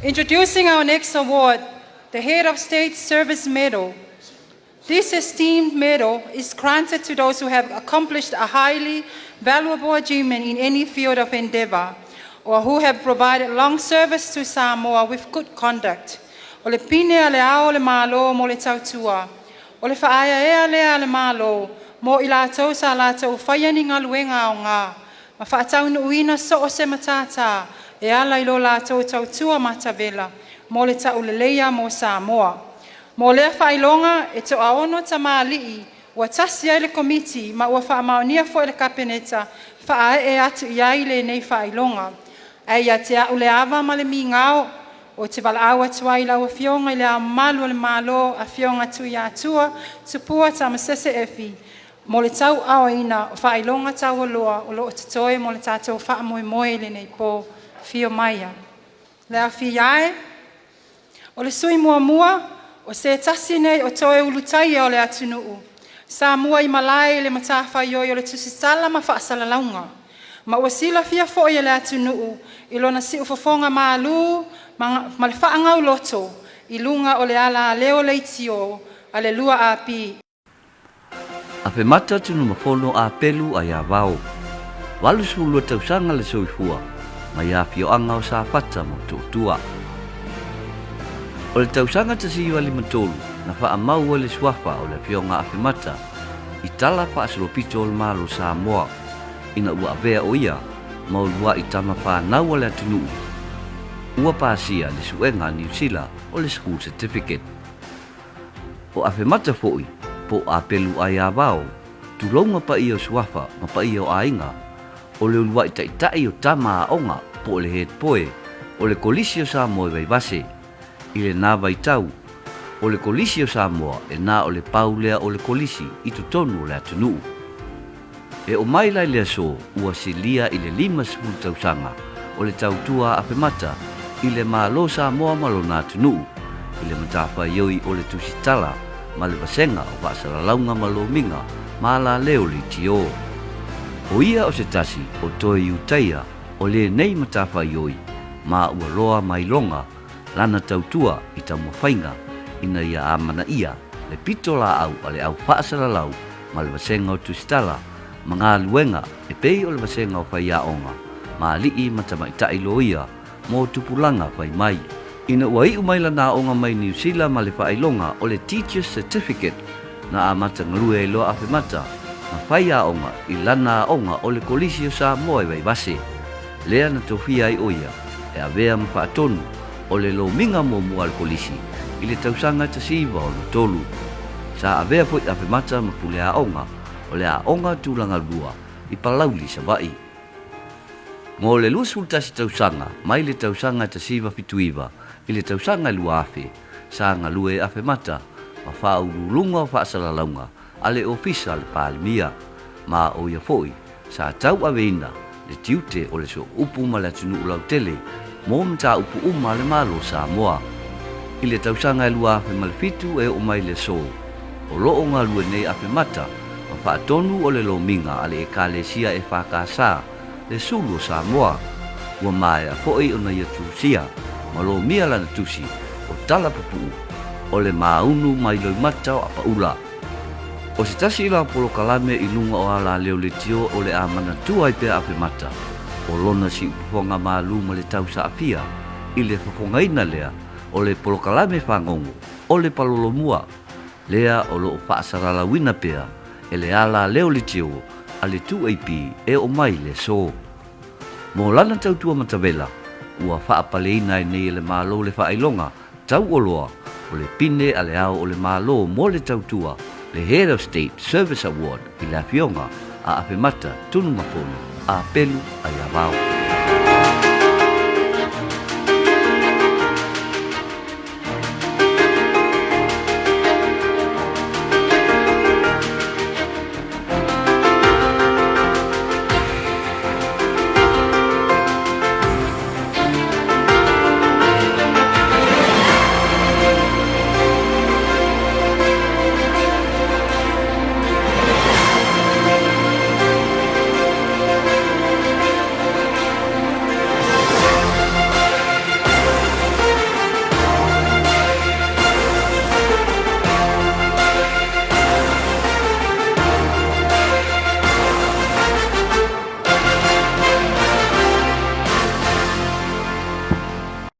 Introducing our next award, the Head of State Service Medal. This esteemed medal is granted to those who have accomplished a highly valuable achievement in any field of endeavor, or who have provided long service to Samoa with good conduct. O le pine ale ao le malo mo le tautua. O le faia ale malo mo i lātou sa lātou faia ni ngā luenga o ngā. Ma whaatau nu uina so o se matata e ala ilo lātou tautua matavela mo le tau le leia mo Samoa. Mo lea whailonga e to aono ta maali'i ua tasi ai le komiti ma ua whaamaonia fo e le kapeneta wha e atu iai le nei whailonga. Ai a te au le awa ma le mi ngao o te wala awa tuai lau a fionga i le a malu le malo a fionga tu i atua tupua ta masese efi. Mo le tau awa ina o whailonga TAUOLOA o lo o tatoe mo le tātou wha moe moe le nei po fio maia. Le a fi ai o le sui mua mua o se tasi nei o toe ulutai o le atunuu. Samoa i malai le matawhai o le tusitala ma whaasala launga. Ma ua sila fia fo i le atunuu i lona si ufofonga MAMALU ma le whaangau loto i lunga o le ala leo leitio a le lua a pi. Afemata Tunumafono Apelu Aiavao. Walu sulu tausanga le soifua ma ia fioanga o sa fata mo tautua. O le tausaga tasiu ali matolu na whaamau o le suafa o le fionga Afemata i tala whaasalopito o le malo Samoa ina ua avea o ia ma o lua i tama whanau o le atunuu. Ua pāsia le suenga New Zealand o le school certificate. O Afemata foi po Apelu Aiavao tulonga pa i o suafa ma pa i o ainga o le lua i taitai o tama a onga po le head poe o le kolisi o Samoa i vaivase i le nā vaitau o le kolisi o Samoa e nā o le paulea o le kolisi i tutonu o le atunuu. E o mai lai lea so ua silia i le 5 tausanga o le tautua Afemata i le malo Samoa malo nā atunuu i le matawhaioi o le tusitala ma le vasenga o vaasaralaunga malo minga ma la leo li tio. O ia o se tasi o toe iutaia o le nei matawhaioi ma ua loa mai longa lana tautua i tamu whainga ina ia amana ia le pito la au ale au whaasara lau ma le vasenga o tusitala ma ngā luenga e pei o le vasenga o faia onga ma lii matamaitai lo ia mo tupulanga whai mai. Ina ua iu mai lana onga mai New Zealand ma le whailonga o le Teacher's Certificate na amata ngalue e loa Afemata ma faia onga i lana onga o le kolisi o Samoa i vaivase. Lea na tofia i oia e avea ma whaatonu o le lo minga mo mua al kolisi i le tausanga tasiva o le tolu. Sa avea po i Afemata ma pule a onga o le a onga tūlanga lua i palauli sa vai. Mo le lua sultasi tausanga mai le tausanga tasiva pituiva i le tausanga lua afe sa ngalue Afemata ma whaurulunga o whaasalalaunga a le ofisa le palimia ma o ia foi sa tau aveina le tiute o le so upu ma le atunu ulau tele mo mta upu uma le malo Samoa. I le tausanga lua afe malfitu e o mai le so o loo ngalue nei Afemata ma whaatonu o le lo minga a le ekalesia e whakasa le sulu Samoa ua mai a foi o na ia tusia ma lo mia lana tusi o tala pupu o le maunu mai loi mata o apaula. O se tasi ila polo kalame i lunga o ala leo le tio o le amana tua i pea Afemata o lona si upufonga malu ma le tausa apia i le whapongaina lea o le polo kalame whangongo o le palolomua lea o lo whaasarala wina pea e le ala leo le tio a le tu eipi e o mai le so. Mo lana tautua matavela ua Faapaleina e nei le malo le FAAILOGA TAUOLOA o le pine a le ao o le malo mo le tautua le Head of State Service Award i le afionga a Afemata Tunumafono Apelu Aiavao.